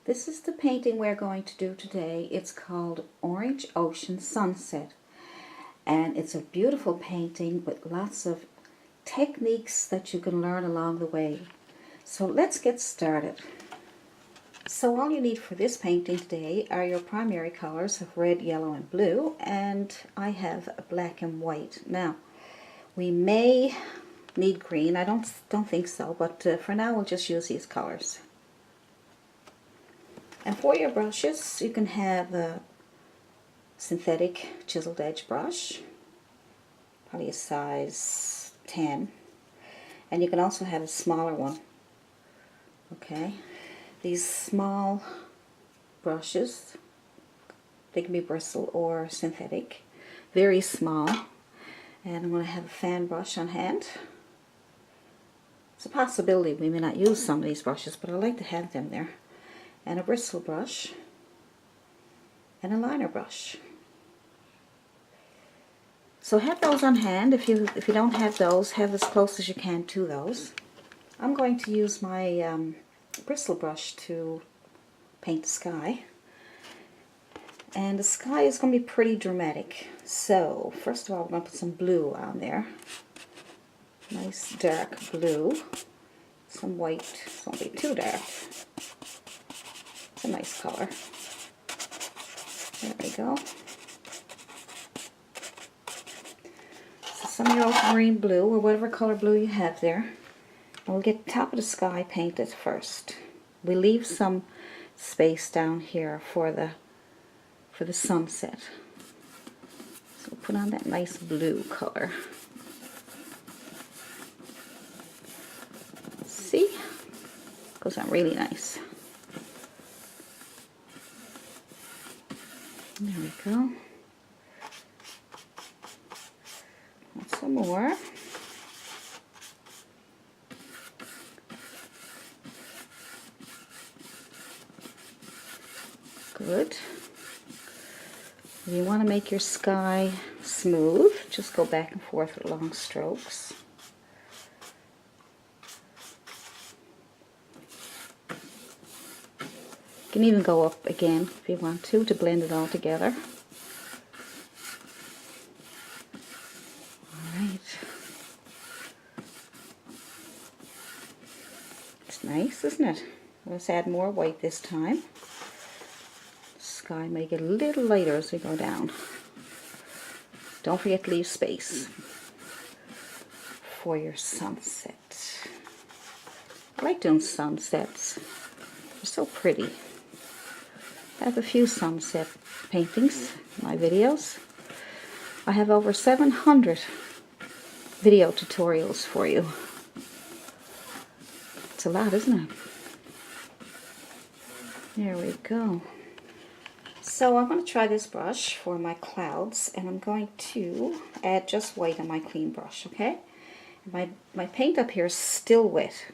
This is the painting we're going to do today. It's called Orange Ocean Sunset. And it's a beautiful painting with lots of techniques that you can learn along the way. So let's get started. So all you need for this painting today are your primary colors of red, yellow, and blue. And I have black and white. Now, we may need green. I don't think so, but for now we'll just use these colors. And for your brushes, you can have a synthetic chiseled edge brush, probably a size 10. And you can also have a smaller one. Okay, these small brushes, they can be bristle or synthetic, very small. And I'm going to have a fan brush on hand. It's a possibility we may not use some of these brushes, but I like to have them there. And a bristle brush, and a liner brush. So have those on hand. If you don't have those, have as close as you can to those. I'm going to use my bristle brush to paint the sky. And the sky is going to be pretty dramatic. So first of all, we're going to put some blue on there. Nice dark blue. Some white, it won't be too dark. A nice color. There we go. So some of your ultramarine blue, or whatever color blue you have there. And we'll get the top of the sky painted first. We leave some space down here for the sunset. So we'll put on that nice blue color. See? Goes on really nice. There we go. Want some more. Good. If you want to make your sky smooth, just go back and forth with long strokes. You can even go up again if you want to blend it all together. Alright. It's nice, isn't it? Let's add more white this time. The sky may get a little lighter as we go down. Don't forget to leave space for your sunset. I like doing sunsets. They're so pretty. I have a few sunset paintings in my videos. I have over 700 video tutorials for you. It's a lot, isn't it? There we go. So I'm going to try this brush for my clouds, and I'm going to add just white on my clean brush, okay? My paint up here is still wet,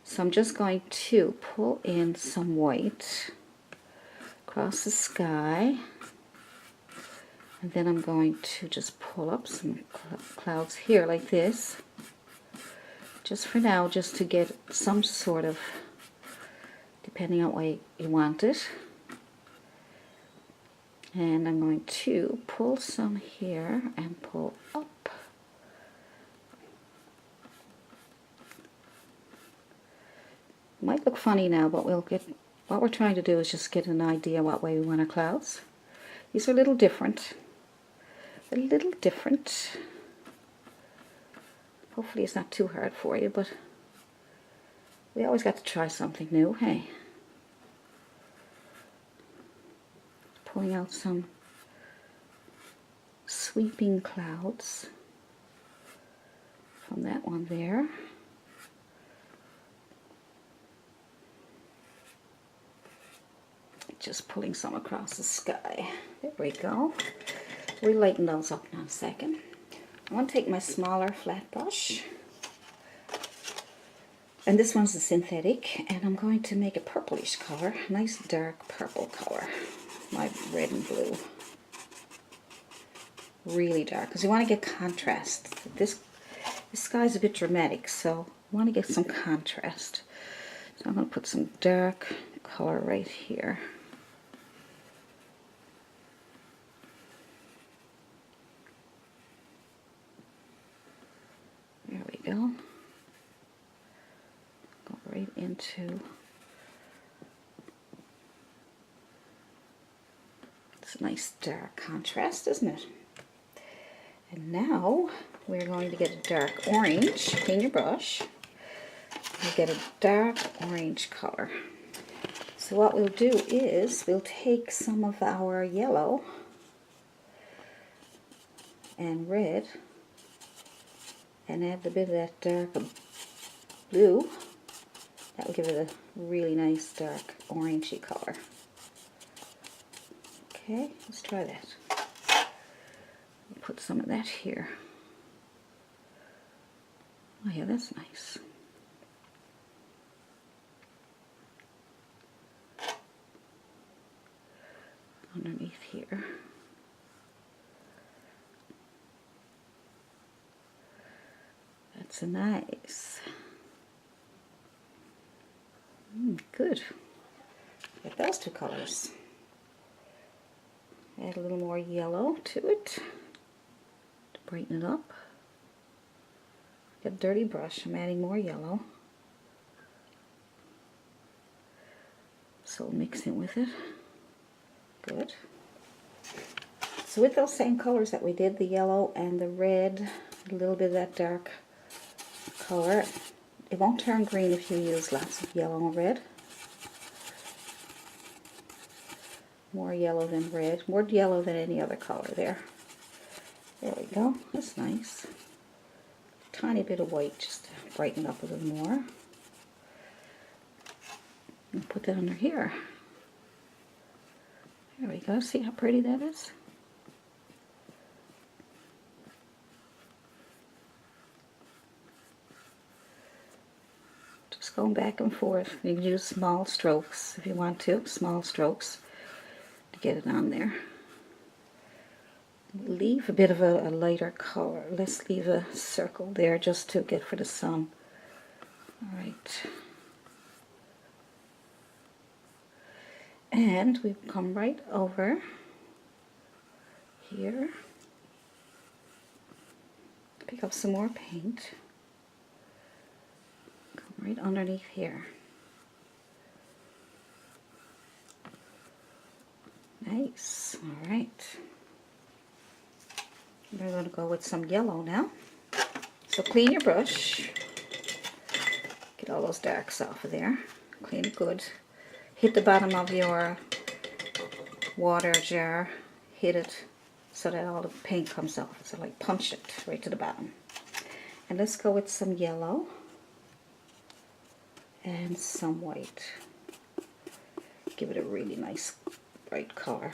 so I'm just going to pull in some white across the sky, and then I'm going to just pull up some clouds here like this, just for now, just to get some sort of, depending on what you want it. And I'm going to pull some here and pull up. Might look funny now, but what we're trying to do is just get an idea what way we want our clouds. These are a little different. A little different. Hopefully it's not too hard for you, but we always got to try something new, hey? Pulling out some sweeping clouds from that one there. Just pulling some across the sky. There we go. We'll lighten those up in a second. I'm going to take my smaller flat brush, and this one's a synthetic, and I'm going to make a purplish color, nice dark purple color. My red and blue. Really dark, because you want to get contrast. This sky's a bit dramatic, so you want to get some contrast. So I'm going to put some dark color right here. There we go. Go right into it's a nice dark contrast, isn't it? And now we're going to get a dark orange. Clean your brush. And get a dark orange color. So what we'll do is we'll take some of our yellow and red and add a bit of that dark blue. That will give it a really nice dark orangey color. Okay, let's try that. Put some of that here. Oh yeah, that's nice. Underneath here. That's a nice. Good. Get those two colors. Add a little more yellow to it to brighten it up. Get a dirty brush. I'm adding more yellow. So mix in with it. Good. So with those same colors that we did, the yellow and the red, a little bit of that dark color, it won't turn green if you use lots of yellow and red. More yellow than red, more yellow than any other color there. There we go, that's nice. Tiny bit of white just to brighten it up a little more. And put that under here. There we go, see how pretty that is? Just going back and forth. You can use small strokes if you want to, small strokes to get it on there. Leave a bit of a lighter color. Let's leave a circle there just to get for the sun. Alright. And we come right over here. Pick up some more paint. Come right underneath here. Nice. Alright. We're going to go with some yellow now. So clean your brush. Get all those darks off of there. Clean it good. Hit the bottom of your water jar. Hit it so that all the paint comes off. So like punch it right to the bottom. And let's go with some yellow and some white. Give it a really nice bright color.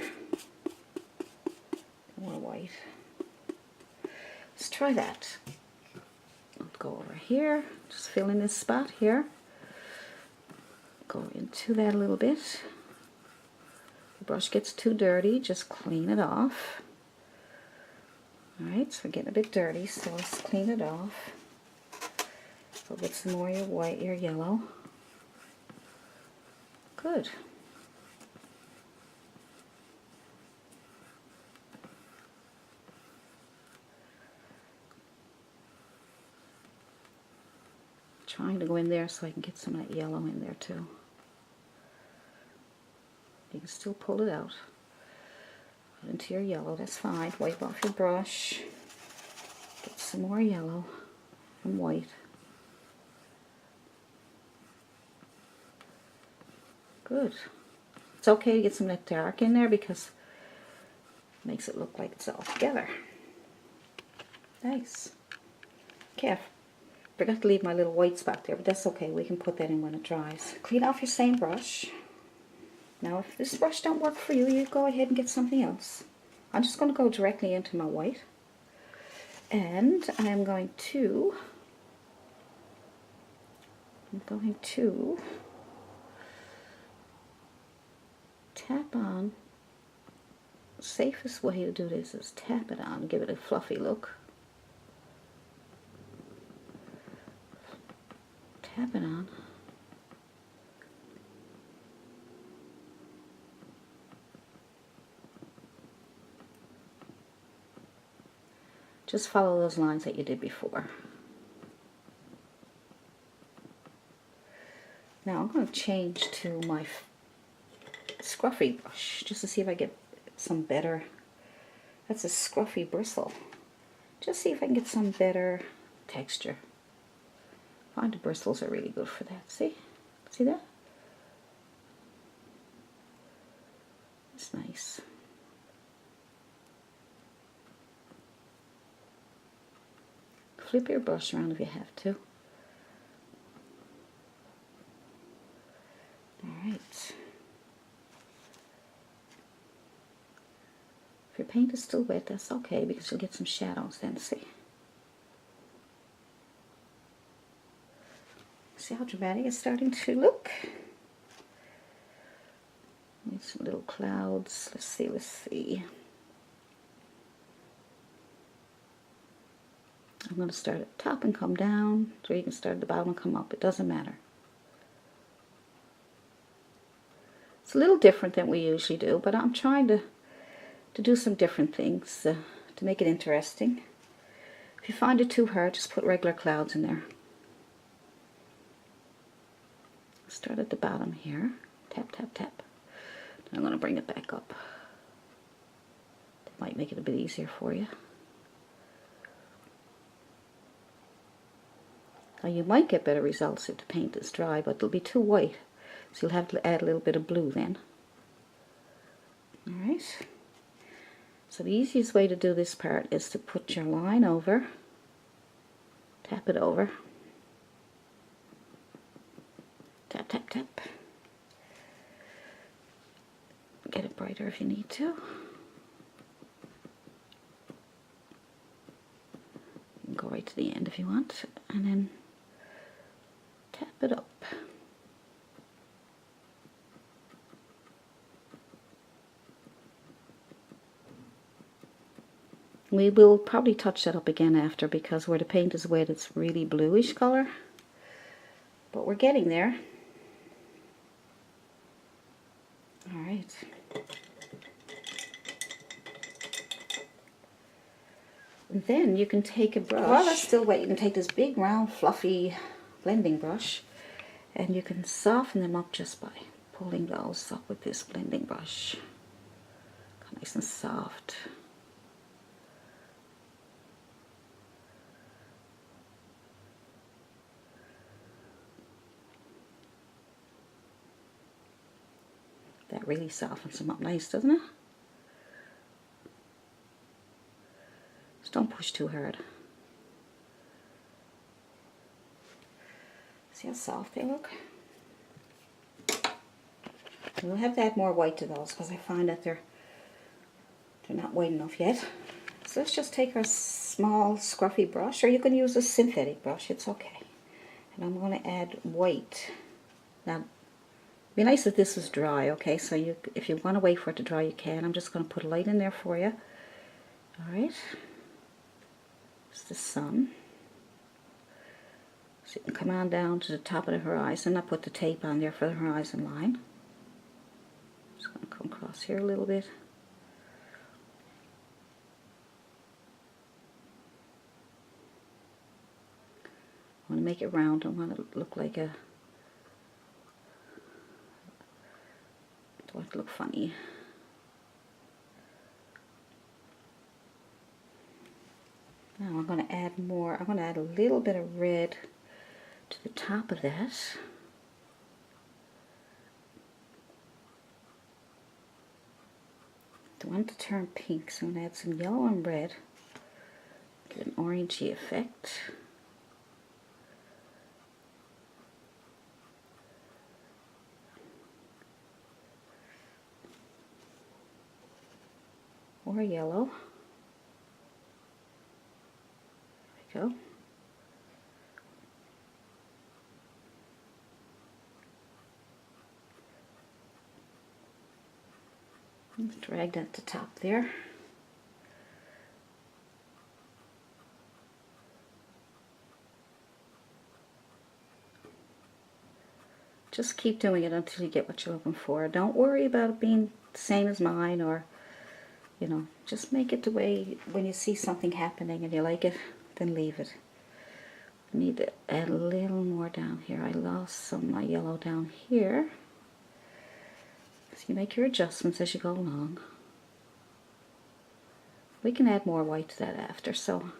More white. Let's try that. I'll go over here, just fill in this spot here. Go into that a little bit. The brush gets too dirty, just clean it off. Alright, so we're getting a bit dirty, so let's clean it off. So get some more of your white, your yellow. Good. Trying to go in there so I can get some of that yellow in there too. You can still pull it out into your yellow, that's fine. Wipe off your brush. Get some more yellow and white. Good. It's okay to get some of that dark in there because it makes it look like it's all together. Nice. Okay. Forgot to leave my little white spot there, but that's okay. We can put that in when it dries. Clean off your same brush. Now, if this brush don't work for you, you go ahead and get something else. I'm just going to go directly into my white. And I'm going to tap on. The safest way to do this is tap it on, give it a fluffy look. Tap it on. Just follow those lines that you did before. Now I'm going to change to my scruffy brush just to see if I get some better. That's a scruffy bristle. Just see if I can get some better texture. I find the bristles are really good for that. See? See that? It's nice. Flip your brush around if you have to. Alright. If your paint is still wet, that's okay because you'll get some shadows then, see? See how dramatic it's starting to look? Need some little clouds. Let's see, let's see. I'm going to start at the top and come down, so you can start at the bottom and come up. It doesn't matter. It's a little different than we usually do, but I'm trying to do some different things to make it interesting. If you find it too hard, just put regular clouds in there. Start at the bottom here. Tap, tap, tap. I'm going to bring it back up. That might make it a bit easier for you. Now you might get better results if the paint is dry, but it'll be too white. So you'll have to add a little bit of blue then. Alright. So the easiest way to do this part is to put your line over, tap it over, tap, tap, tap. Get it brighter if you need to. You can go right to the end if you want, and then tap it up. We will probably touch that up again after, because where the paint is wet it's really bluish color, but we're getting there. Alright. And then you can take a brush. While that's still wet, you can take this big round fluffy blending brush and you can soften them up just by pulling those up with this blending brush. Nice and soft. That really softens them up nice, doesn't it? Just don't push too hard. See how soft they look? We'll have to add more white to those because I find that they're not white enough yet. So let's just take our small scruffy brush, or you can use a synthetic brush, it's okay. And I'm going to add white. Now, it'd be nice if this was dry, okay? So if you want to wait for it to dry, you can. I'm just going to put a light in there for you. Alright. It's the sun. So you can come on down to the top of the horizon. I put the tape on there for the horizon line. Just going to come across here a little bit. I want to make it round. I want it to look like a... I don't want it to look funny. Now I'm going to add more. I'm going to add a little bit of red to the top of that. I want it to turn pink, so I'm going to add some yellow and red. Get an orangey effect. Or yellow. There we go. Let's drag that to the top there. Just keep doing it until you get what you're looking for. Don't worry about it being the same as mine or You know, just make it the way when you see something happening and you like it, then leave it. Need to add a little more down here. I lost some of my yellow down here. So you make your adjustments as you go along. We can add more white to that after, so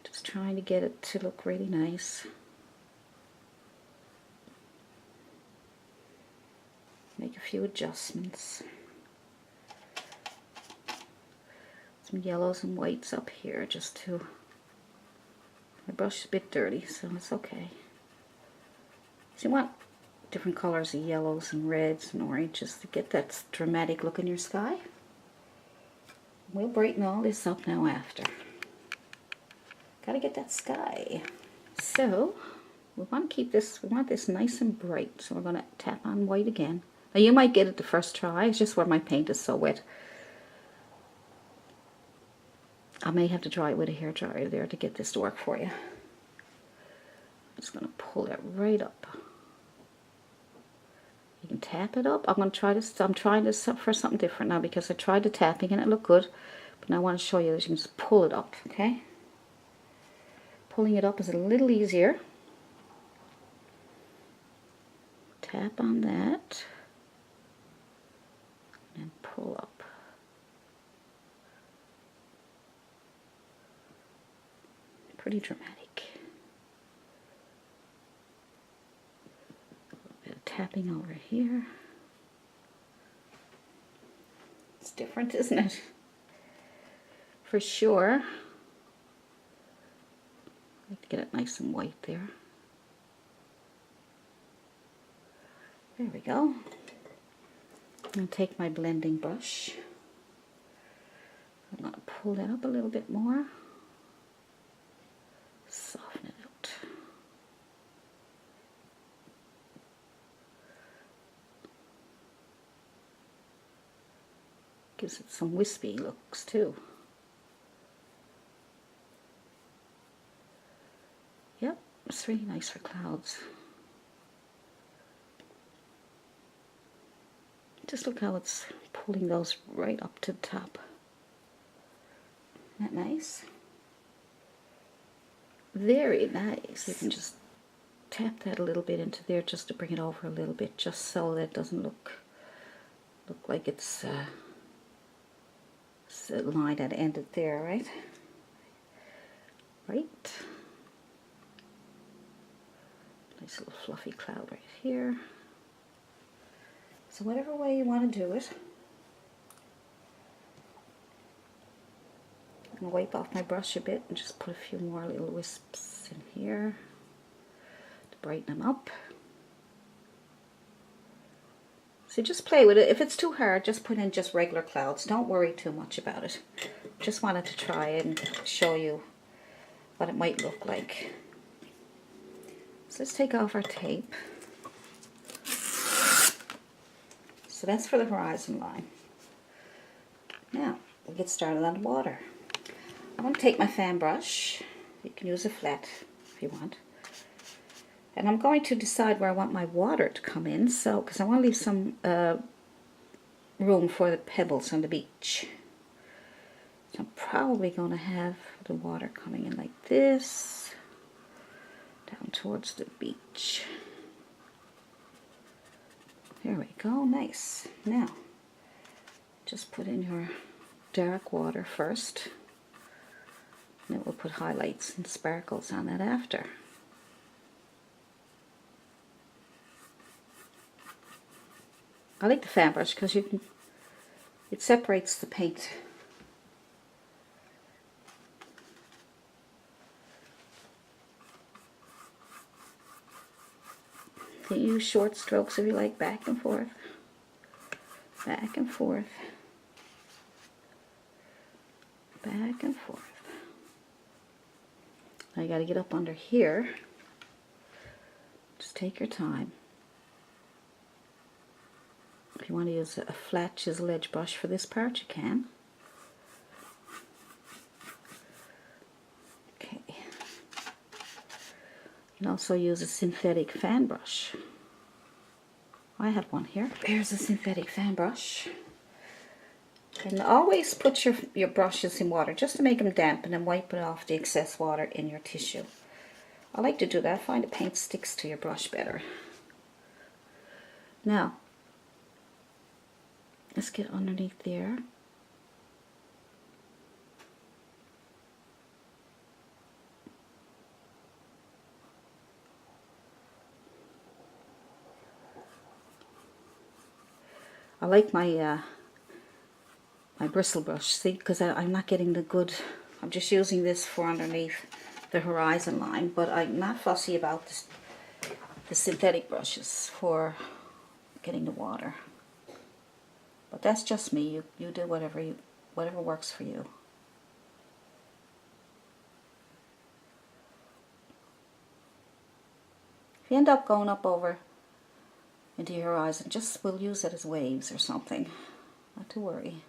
just trying to get it to look really nice. Make a few adjustments. Some yellows and whites up here just to... My brush is a bit dirty, so it's okay. So you want different colors of yellows and reds and oranges to get that dramatic look in your sky. We'll brighten all this up now after. Gotta get that sky. So we want to keep this, we want this nice and bright, so we're going to tap on white again. Now you might get it the first try, it's just where my paint is so wet. I may have to dry it with a hairdryer there to get this to work for you. I'm just going to pull it right up. You can tap it up. I'm going to try this. I'm trying this for something different now because I tried the tapping and it looked good. But now I want to show you that you can just pull it up, okay? Pulling it up is a little easier. Tap on that. And pull up. Pretty dramatic. A little bit of tapping over here. It's different, isn't it? For sure. I like to get it nice and white there. There we go. I'm going to take my blending brush. I'm going to pull that up a little bit more. Soften it out. Gives it some wispy looks too. Yep, it's really nice for clouds. Just look how it's pulling those right up to the top. Isn't that nice? Very nice. You can just tap that a little bit into there just to bring it over a little bit, just so that it doesn't look like it's a line that ended there, right? Right. Nice little fluffy cloud right here. So whatever way you want to do it. I'm going to wipe off my brush a bit and just put a few more little wisps in here to brighten them up. So just play with it. If it's too hard, just put in just regular clouds. Don't worry too much about it. Just wanted to try and show you what it might look like. So let's take off our tape. So that's for the horizon line. Now, we'll get started on the water. I'm going to take my fan brush. You can use a flat if you want. And I'm going to decide where I want my water to come in. So, because I want to leave some room for the pebbles on the beach. So I'm probably going to have the water coming in like this. Down towards the beach. There we go, nice. Now, just put in your dark water first. And then we'll put highlights and sparkles on that after. I like the fan brush because it separates the paint. You can use short strokes if you like, back and forth. Back and forth. Back and forth. Now you got to get up under here. Just take your time. If you want to use a flat chisel edge brush for this part, you can. Okay. You can also use a synthetic fan brush. I have one here. There's a synthetic fan brush. And always put your brushes in water just to make them damp, and then wipe it off the excess water in your tissue. I like to do that. I find the paint sticks to your brush better. Now, let's get underneath there. I like my my bristle brush, see, because I'm not getting the good, I'm just using this for underneath the horizon line, but I'm not fussy about this, the synthetic brushes for getting the water. But that's just me. You do whatever works for you. If you end up going up over into your horizon, we'll use it as waves or something. Not to worry.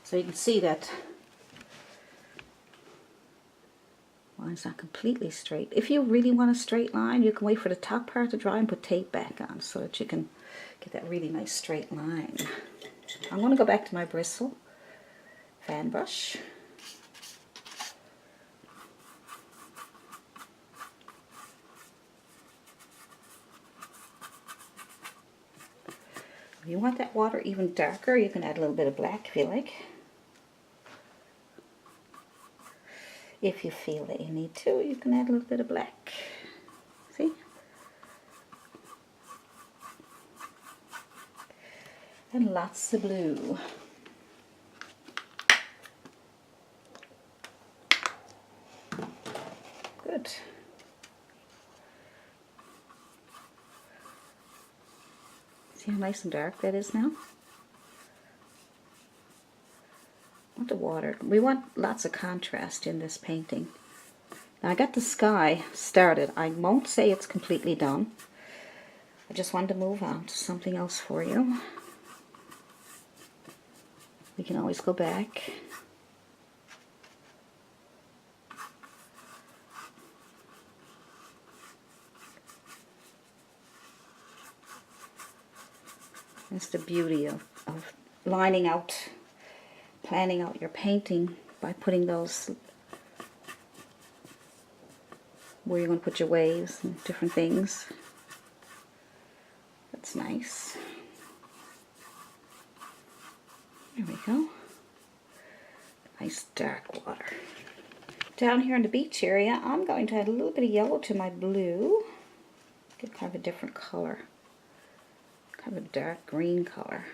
So you can see that line's not completely straight. If you really want a straight line, you can wait for the top part to dry and put tape back on so that you can get that really nice straight line. I'm going to go back to my bristle fan brush. If you want that water even darker, you can add a little bit of black if you like. If you feel that you need to, you can add a little bit of black. See? And lots of blue. Good. See how nice and dark that is now? Want the water. We want lots of contrast in this painting. Now I got the sky started. I won't say it's completely done. I just wanted to move on to something else for you. We can always go back. That's the beauty of lining out, planning out your painting by putting those where you're going to put your waves and different things. That's nice. There we go. Nice dark water. Down here in the beach area, I'm going to add a little bit of yellow to my blue. Get kind of a different color. Kind of a dark green color.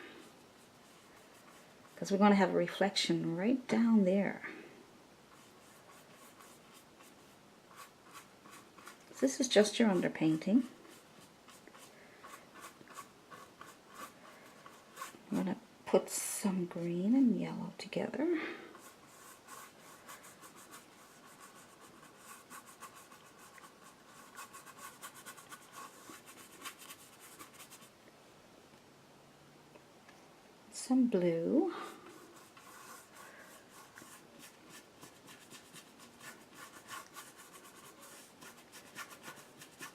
Because we're going to have a reflection right down there. So this is just your underpainting. I'm going to put some green and yellow together. Some blue.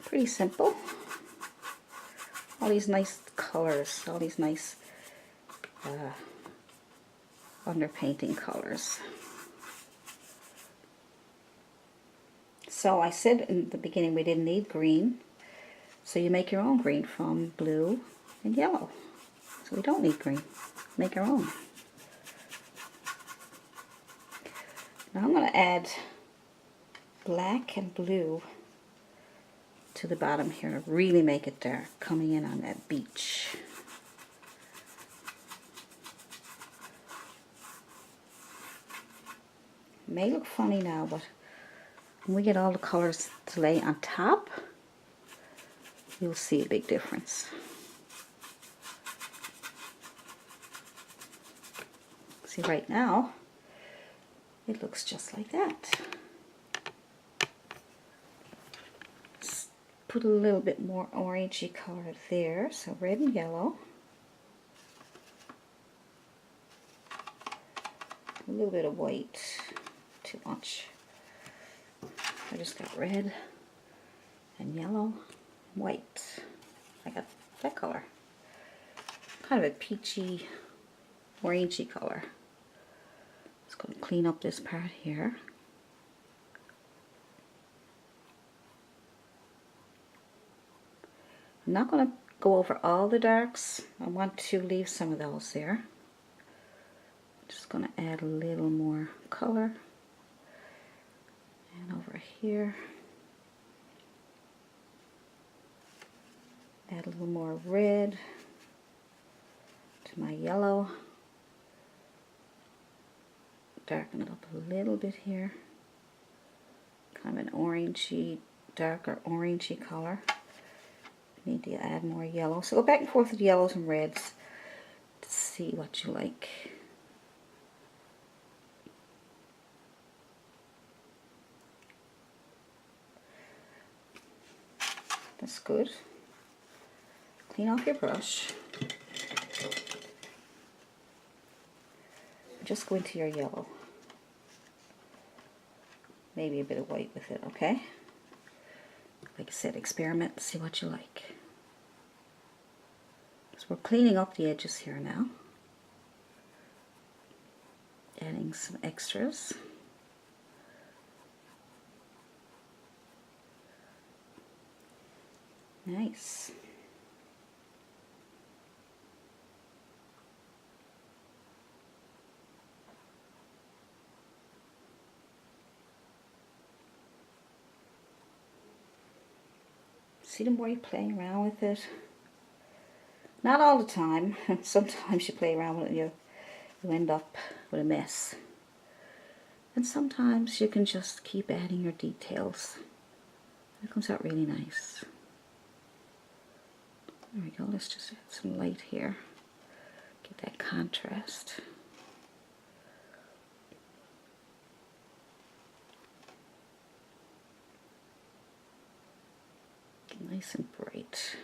Pretty simple. All these nice colors, all these nice underpainting colors. So I said in the beginning we didn't need green, so you make your own green from blue and yellow. So we don't need green. Make our own. Now I'm going to add black and blue to the bottom here to really make it dark, coming in on that beach. It may look funny now, but when we get all the colors to lay on top, you'll see a big difference. See, right now, it looks just like that. Let's put a little bit more orangey color there, so red and yellow. A little bit of white, too much. I just got red and yellow, white. I got that color. Kind of a peachy, orangey color. Just going to clean up this part here. I'm not going to go over all the darks. I want to leave some of those there. Just going to add a little more color. And over here, add a little more red to my yellow. Darken it up a little bit here. Kind of an orangey, darker orangey color. Need to add more yellow. So go back and forth with yellows and reds to see what you like. That's good. Clean off your brush. Just go into your yellow. Maybe a bit of white with it, okay? Like I said, experiment, see what you like. So we're cleaning up the edges here now. Adding some extras. Nice. See, the more you play around with it, not all the time, sometimes you play around with it and you end up with a mess. And sometimes you can just keep adding your details. It comes out really nice. There we go, let's just add some light here. Get that contrast. Nice and bright.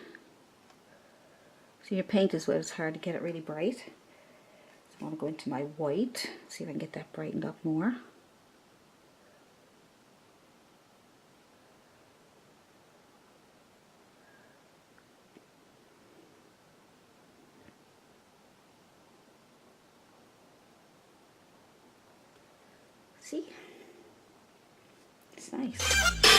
See, your paint is wet, it's hard to get it really bright. So I want to go into my white, see if I can get that brightened up more. See? It's nice.